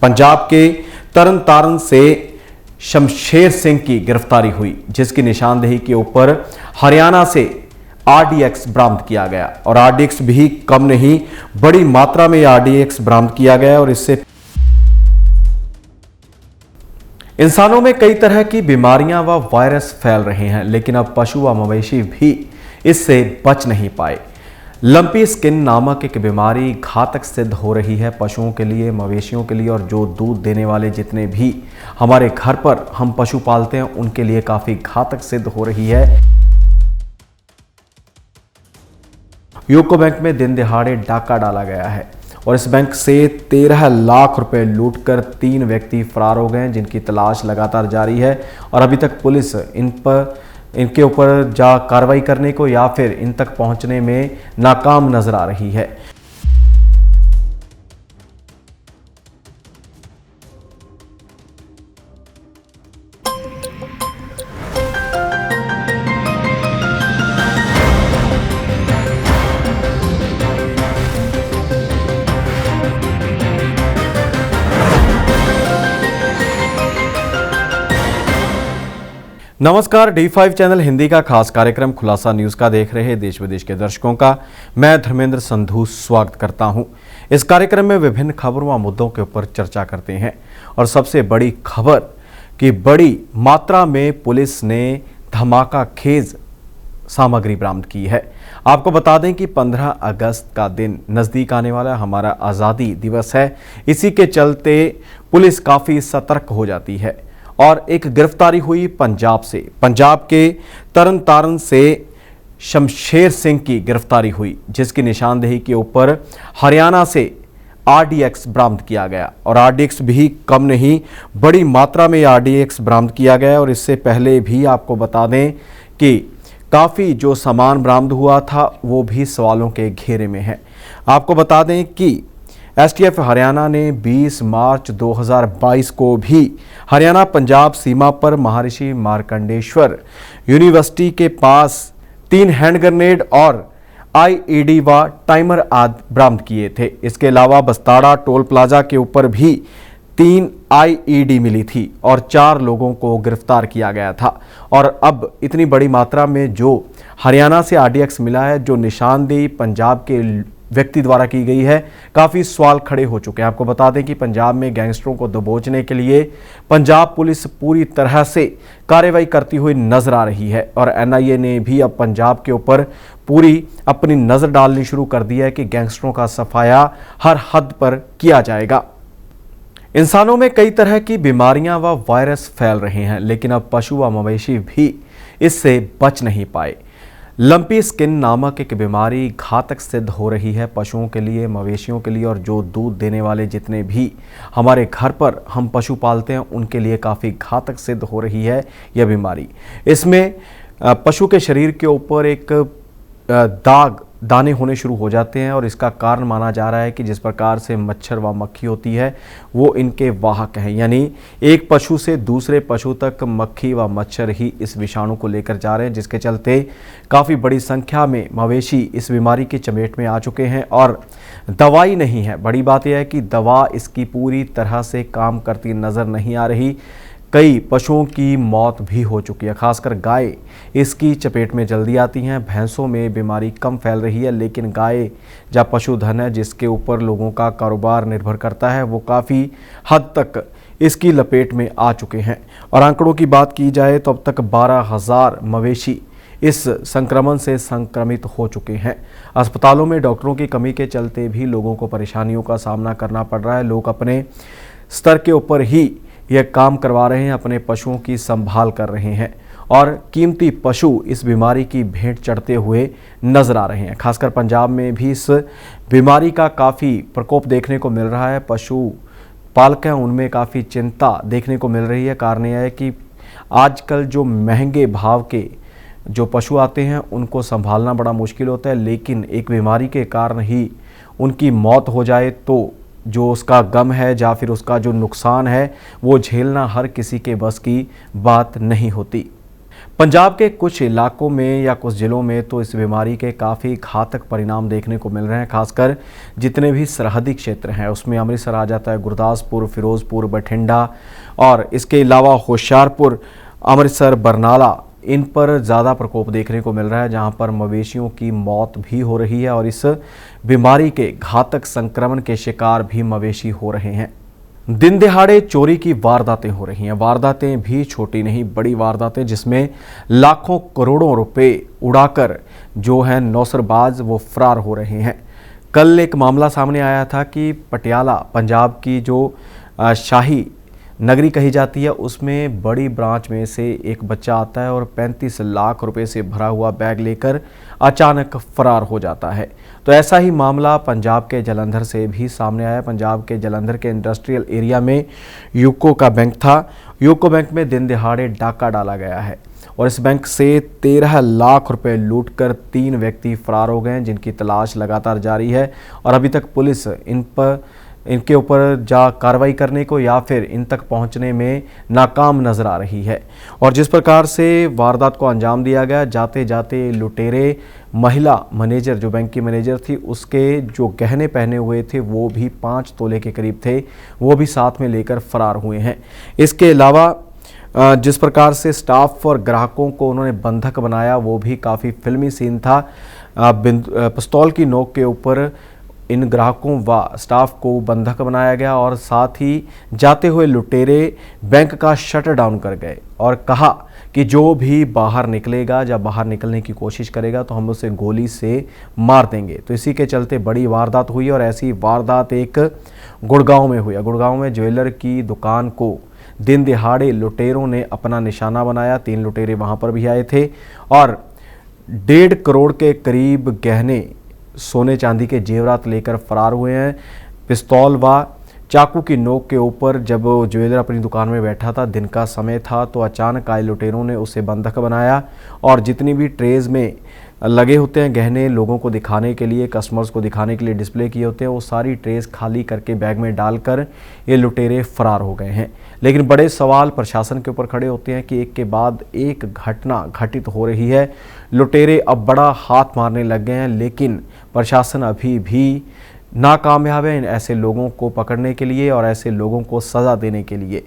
पंजाब के तरन तारण से शमशेर सिंह की गिरफ्तारी हुई, जिसकी निशानदेही के ऊपर हरियाणा से आरडीएक्स बरामद किया गया। और आरडीएक्स भी कम नहीं, बड़ी मात्रा में आरडीएक्स बरामद किया गया। और इससे इंसानों में कई तरह की बीमारियां व वायरस फैल रहे हैं, लेकिन अब पशु व मवेशी भी इससे बच नहीं पाए। लंपी स्किन नामक एक बीमारी घातक सिद्ध हो रही है पशुओं के लिए, मवेशियों के लिए, और जो दूध देने वाले जितने भी हमारे घर पर हम पशु पालते हैं उनके लिए काफ़ी घातक सिद्ध हो रही है। यूको बैंक में दिन दिहाड़े डाका डाला गया है और इस बैंक से 13 लाख रुपए लूटकर 3 व्यक्ति फरार हो गए, जिनकी तलाश लगातार जारी है। और अभी तक पुलिस इनके ऊपर कार्रवाई करने को या फिर इन तक पहुंचने में नाकाम नजर आ रही है। नमस्कार, D5 चैनल हिंदी का खास कार्यक्रम खुलासा न्यूज का देख रहे देश विदेश के दर्शकों का मैं धर्मेंद्र संधू स्वागत करता हूं। इस कार्यक्रम में विभिन्न खबरों व मुद्दों के ऊपर चर्चा करते हैं और सबसे बड़ी खबर कि बड़ी मात्रा में पुलिस ने धमाका खेज सामग्री बरामद की है। आपको बता दें कि 15 अगस्त का दिन नज़दीक आने वाला हमारा आज़ादी दिवस है। इसी के चलते पुलिस काफ़ी सतर्क हो जाती है और एक गिरफ्तारी हुई पंजाब से। पंजाब के तरन तारण से शमशेर सिंह की गिरफ्तारी हुई, जिसकी निशानदेही के ऊपर हरियाणा से आरडीएक्स बरामद किया गया। और आरडीएक्स भी कम नहीं, बड़ी मात्रा में आरडीएक्स बरामद किया गया। और इससे पहले भी आपको बता दें कि काफ़ी जो सामान बरामद हुआ था वो भी सवालों के घेरे में है। आपको बता दें कि एसटीएफ हरियाणा ने 20 मार्च 2022 को भी हरियाणा पंजाब सीमा पर महर्षि मार्कंडेश्वर यूनिवर्सिटी के पास 3 हैंड ग्रेनेड और आईईडी व टाइमर आदि बरामद किए थे। इसके अलावा बस्ताड़ा टोल प्लाजा के ऊपर भी 3 आईईडी मिली थी और 4 लोगों को गिरफ्तार किया गया था। और अब इतनी बड़ी मात्रा में जो हरियाणा से आरडीएक्स मिला है, जो निशानदेही पंजाब के व्यक्ति द्वारा की गई है, काफ़ी सवाल खड़े हो चुके हैं। आपको बता दें कि पंजाब में गैंगस्टरों को दबोचने के लिए पंजाब पुलिस पूरी तरह से कार्रवाई करती हुई नजर आ रही है। और एनआईए ने भी अब पंजाब के ऊपर पूरी अपनी नज़र डालनी शुरू कर दी है कि गैंगस्टरों का सफाया हर हद पर किया जाएगा। इंसानों में कई तरह की बीमारियां व वायरस फैल रहे हैं, लेकिन अब पशु व मवेशी भी इससे बच नहीं पाए। लंपी स्किन नामक एक बीमारी घातक सिद्ध हो रही है पशुओं के लिए, मवेशियों के लिए, और जो दूध देने वाले जितने भी हमारे घर पर हम पशु पालते हैं उनके लिए काफ़ी घातक सिद्ध हो रही है यह बीमारी। इसमें पशु के शरीर के ऊपर एक दाने होने शुरू हो जाते हैं और इसका कारण माना जा रहा है कि जिस प्रकार से मच्छर व मक्खी होती है वो इनके वाहक हैं, यानी एक पशु से दूसरे पशु तक मक्खी व मच्छर ही इस विषाणु को लेकर जा रहे हैं, जिसके चलते काफ़ी बड़ी संख्या में मवेशी इस बीमारी की चपेट में आ चुके हैं और दवाई नहीं है। बड़ी बात यह है कि दवा इसकी पूरी तरह से काम करती नज़र नहीं आ रही। कई पशुओं की मौत भी हो चुकी है, खासकर गाय इसकी चपेट में जल्दी आती हैं। भैंसों में बीमारी कम फैल रही है, लेकिन गाय जब पशुधन है जिसके ऊपर लोगों का कारोबार निर्भर करता है, वो काफ़ी हद तक इसकी लपेट में आ चुके हैं। और आंकड़ों की बात की जाए तो अब तक 12,000 मवेशी इस संक्रमण से संक्रमित हो चुके हैं। अस्पतालों में डॉक्टरों की कमी के चलते भी लोगों को परेशानियों का सामना करना पड़ रहा है। लोग अपने स्तर के ऊपर ही यह काम करवा रहे हैं, अपने पशुओं की संभाल कर रहे हैं और कीमती पशु इस बीमारी की भेंट चढ़ते हुए नजर आ रहे हैं। खासकर पंजाब में भी इस बीमारी का काफ़ी प्रकोप देखने को मिल रहा है। पशु पालक हैं उनमें काफ़ी चिंता देखने को मिल रही है। कारण यह है कि आजकल जो महंगे भाव के जो पशु आते हैं उनको संभालना बड़ा मुश्किल होता है, लेकिन एक बीमारी के कारण ही उनकी मौत हो जाए तो जो उसका गम है या फिर उसका जो नुकसान है वो झेलना हर किसी के बस की बात नहीं होती। पंजाब के कुछ इलाकों में या कुछ ज़िलों में तो इस बीमारी के काफ़ी घातक परिणाम देखने को मिल रहे हैं। खासकर जितने भी सरहदी क्षेत्र हैं उसमें अमृतसर आ जाता है, गुरदासपुर, फिरोजपुर, बठिंडा और इसके अलावा होशियारपुर, अमृतसर, बरनाला, इन पर ज़्यादा प्रकोप देखने को मिल रहा है, जहां पर मवेशियों की मौत भी हो रही है और इस बीमारी के घातक संक्रमण के शिकार भी मवेशी हो रहे हैं। दिन दिहाड़े चोरी की वारदातें हो रही हैं। वारदातें भी छोटी नहीं, बड़ी वारदातें, जिसमें लाखों करोड़ों रुपए उड़ाकर जो है नौसरबाज वो फरार हो रहे हैं। कल एक मामला सामने आया था कि पटियाला, पंजाब की जो शाही नगरी कही जाती है, उसमें बड़ी ब्रांच में से एक बच्चा आता है और 35 लाख रुपए से भरा हुआ बैग लेकर अचानक फरार हो जाता है। तो ऐसा ही मामला पंजाब के जालंधर से भी सामने आया। पंजाब के जालंधर के इंडस्ट्रियल एरिया में यूको का बैंक था। यूको बैंक में दिन दिहाड़े डाका डाला गया है और इस बैंक से 13 लाख रुपए लूटकर 3 व्यक्ति फरार हो गए हैं, जिनकी तलाश लगातार जारी है और अभी तक पुलिस इनके ऊपर कार्रवाई करने को या फिर इन तक पहुंचने में नाकाम नजर आ रही है। और जिस प्रकार से वारदात को अंजाम दिया गया, जाते जाते लुटेरे महिला मैनेजर, जो बैंक की मैनेजर थी, उसके जो गहने पहने हुए थे वो भी 5 तोले के करीब थे, वो भी साथ में लेकर फरार हुए हैं। इसके अलावा जिस प्रकार से स्टाफ और ग्राहकों को उन्होंने बंधक बनाया वो भी काफ़ी फिल्मी सीन था। पिस्तौल की नोक के ऊपर इन ग्राहकों व स्टाफ को बंधक बनाया गया और साथ ही जाते हुए लुटेरे बैंक का शटर डाउन कर गए और कहा कि जो भी बाहर निकलेगा या बाहर निकलने की कोशिश करेगा तो हम उसे गोली से मार देंगे। तो इसी के चलते बड़ी वारदात हुई और ऐसी वारदात एक गुड़गांव में हुई। गुड़गांव में ज्वेलर की दुकान को दिन दिहाड़े लुटेरों ने अपना निशाना बनाया। 3 लुटेरे वहां पर भी आए थे और 1.5 करोड़ के करीब गहने, सोने चांदी के जेवरात लेकर फरार हुए हैं। पिस्तौल व चाकू की नोक के ऊपर जब ज्वेलर अपनी दुकान में बैठा था, दिन का समय था, तो अचानक आए लुटेरों ने उसे बंधक बनाया और जितनी भी ट्रेज में लगे होते हैं गहने, लोगों को दिखाने के लिए, कस्टमर्स को दिखाने के लिए डिस्प्ले किए होते हैं, वो सारी ट्रेज खाली करके बैग में डालकर ये लुटेरे फरार हो गए हैं। लेकिन बड़े सवाल प्रशासन के ऊपर खड़े होते हैं कि एक के बाद एक घटना घटित हो रही है। लुटेरे अब बड़ा हाथ मारने लग गए हैं, लेकिन प्रशासन अभी भी नाकामयाब है ऐसे लोगों को पकड़ने के लिए और ऐसे लोगों को सज़ा देने के लिए।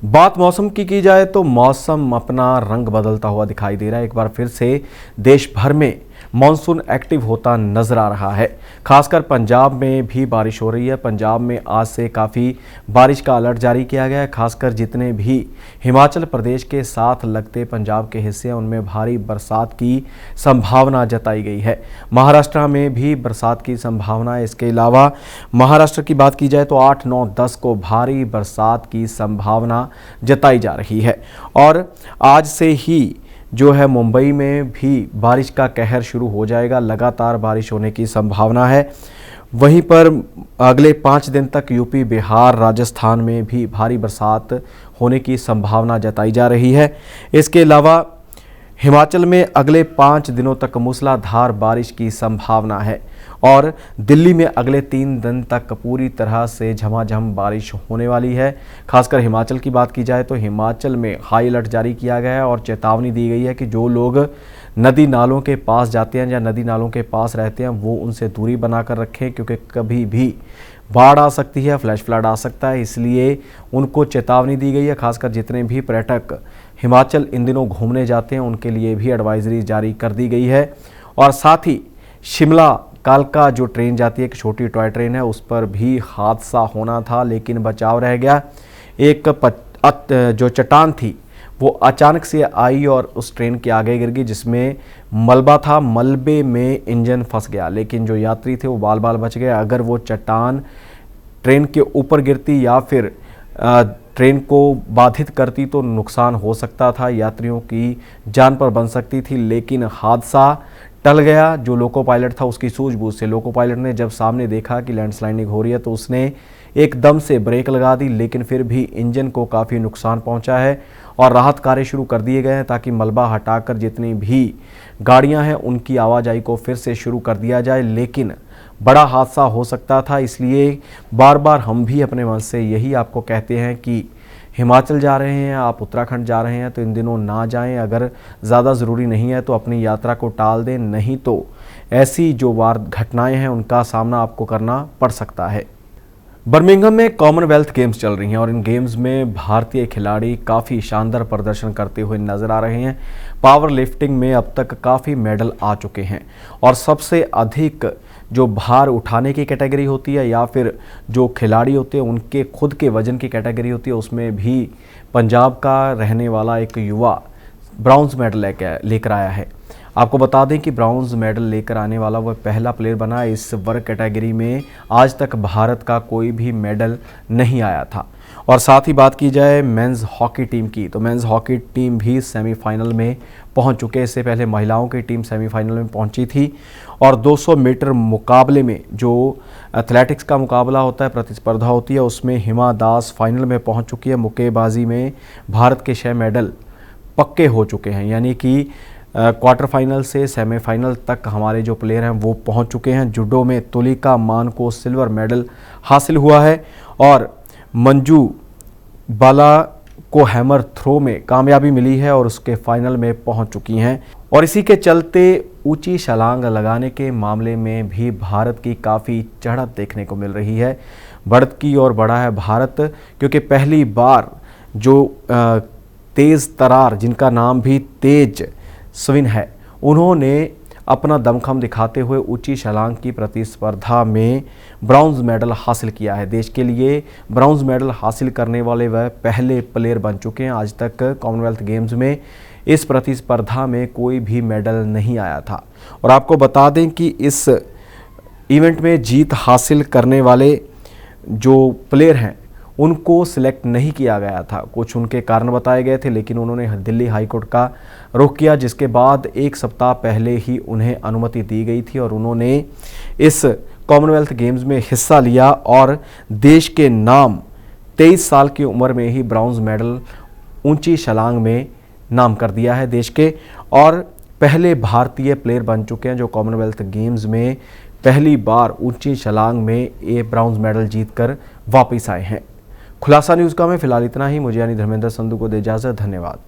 बात मौसम की जाए तो मौसम अपना रंग बदलता हुआ दिखाई दे रहा है। एक बार फिर से देश भर में मानसून एक्टिव होता नजर आ रहा है। खासकर पंजाब में भी बारिश हो रही है। पंजाब में आज से काफ़ी बारिश का अलर्ट जारी किया गया है। खासकर जितने भी हिमाचल प्रदेश के साथ लगते पंजाब के हिस्से हैं उनमें भारी बरसात की संभावना जताई गई है। महाराष्ट्र में भी बरसात की संभावना है। इसके अलावा महाराष्ट्र की बात की जाए तो 8, 9, 10 को भारी बरसात की संभावना जताई जा रही है। और आज से ही जो है मुंबई में भी बारिश का कहर शुरू हो जाएगा। लगातार बारिश होने की संभावना है। वहीं पर अगले 5 दिन तक यूपी, बिहार, राजस्थान में भी भारी बरसात होने की संभावना जताई जा रही है। इसके अलावा हिमाचल में अगले 5 दिनों तक मूसलाधार बारिश की संभावना है और दिल्ली में अगले 3 दिन तक पूरी तरह से झमाझम बारिश होने वाली है। खासकर हिमाचल की बात की जाए तो हिमाचल में हाई अलर्ट जारी किया गया है और चेतावनी दी गई है कि जो लोग नदी नालों के पास जाते हैं या नदी नालों के पास रहते हैं वो उनसे दूरी बनाकर रखें, क्योंकि कभी भी बाढ़ आ सकती है, फ्लैश फ्लड आ सकता है, इसलिए उनको चेतावनी दी गई है। खासकर जितने भी पर्यटक हिमाचल इन दिनों घूमने जाते हैं उनके लिए भी एडवाइजरी जारी कर दी गई है। और साथ ही शिमला कालका जो ट्रेन जाती है, एक छोटी टॉय ट्रेन है, उस पर भी हादसा होना था लेकिन बचाव रह गया। एक जो चट्टान थी वो अचानक से आई और उस ट्रेन के आगे गिर गई, जिसमें मलबा था। मलबे में इंजन फंस गया, लेकिन जो यात्री थे वो बाल बाल बच गए। अगर वो चट्टान ट्रेन के ऊपर गिरती या फिर ट्रेन को बाधित करती तो नुकसान हो सकता था, यात्रियों की जान पर बन सकती थी, लेकिन हादसा टल गया। जो लोको पायलट था उसकी सूझबूझ से लोको पायलट ने जब सामने देखा कि लैंडस्लाइडिंग हो रही है तो उसने एकदम से ब्रेक लगा दी, लेकिन फिर भी इंजन को काफ़ी नुकसान पहुंचा है और राहत कार्य शुरू कर दिए गए हैं ताकि मलबा हटाकर जितनी भी गाड़ियां हैं उनकी आवाजाही को फिर से शुरू कर दिया जाए। लेकिन बड़ा हादसा हो सकता था, इसलिए बार बार हम भी अपने मन से यही आपको कहते हैं कि हिमाचल जा रहे हैं, आप उत्तराखंड जा रहे हैं तो इन दिनों ना जाएं। अगर ज़्यादा ज़रूरी नहीं है तो अपनी यात्रा को टाल दें, नहीं तो ऐसी जो घटनाएं हैं उनका सामना आपको करना पड़ सकता है। बर्मिंघम में कॉमनवेल्थ गेम्स चल रही हैं और इन गेम्स में भारतीय खिलाड़ी काफ़ी शानदार प्रदर्शन करते हुए नजर आ रहे हैं। पावर लिफ्टिंग में अब तक काफ़ी मेडल आ चुके हैं और सबसे अधिक जो भार उठाने की कैटेगरी होती है या फिर जो खिलाड़ी होते हैं उनके खुद के वजन की कैटेगरी होती है, उसमें भी पंजाब का रहने वाला एक युवा ब्रॉन्ज मेडल लेकर आया है। आपको बता दें कि ब्रॉन्ज मेडल लेकर आने वाला वह पहला प्लेयर बना। इस वर्ग कैटेगरी में आज तक भारत का कोई भी मेडल नहीं आया था। और साथ ही बात की जाए मेंस हॉकी टीम की, तो मेंस हॉकी टीम भी सेमीफाइनल में पहुंच चुके हैं। इससे पहले महिलाओं की टीम सेमीफाइनल में पहुंची थी और 200 मीटर मुकाबले में जो एथलेटिक्स का मुकाबला होता है, प्रतिस्पर्धा होती है, उसमें हिमा दास फाइनल में पहुँच चुकी है। मुक्केबाजी में भारत के 6 मेडल पक्के हो चुके हैं, यानी कि क्वार्टर फाइनल से सेमीफाइनल तक हमारे जो प्लेयर हैं वो पहुंच चुके हैं। जूडो में तुलिका मान को सिल्वर मेडल हासिल हुआ है और मंजू बाला को हैमर थ्रो में कामयाबी मिली है और उसके फाइनल में पहुंच चुकी हैं। और इसी के चलते ऊंची छलांग लगाने के मामले में भी भारत की काफ़ी चढ़त देखने को मिल रही है। बढ़त की ओर बढ़ा है भारत, क्योंकि पहली बार जो तेज़ तरार, जिनका नाम भी तेज स्विन है, उन्होंने अपना दमखम दिखाते हुए ऊंची छलांग की प्रतिस्पर्धा में ब्रॉन्ज मेडल हासिल किया है। देश के लिए ब्रॉन्ज मेडल हासिल करने वाले वह पहले प्लेयर बन चुके हैं। आज तक कॉमनवेल्थ गेम्स में इस प्रतिस्पर्धा में कोई भी मेडल नहीं आया था। और आपको बता दें कि इस इवेंट में जीत हासिल करने वाले जो प्लेयर हैं उनको सिलेक्ट नहीं किया गया था। कुछ उनके कारण बताए गए थे, लेकिन उन्होंने दिल्ली हाईकोर्ट का रुख किया, जिसके बाद 1 सप्ताह पहले ही उन्हें अनुमति दी गई थी और उन्होंने इस कॉमनवेल्थ गेम्स में हिस्सा लिया और देश के नाम 23 साल की उम्र में ही ब्रॉन्ज मेडल ऊंची छलांग में नाम कर दिया है देश के, और पहले भारतीय प्लेयर बन चुके हैं जो कॉमनवेल्थ गेम्स में पहली बार ऊंची छलांग में ये ब्रॉन्ज मेडल जीतकर वापस आए हैं। खुलासा न्यूज़ का में फिलहाल इतना ही। मुझे यानी धर्मेंद्र संधू को दे इजाज़त। धन्यवाद।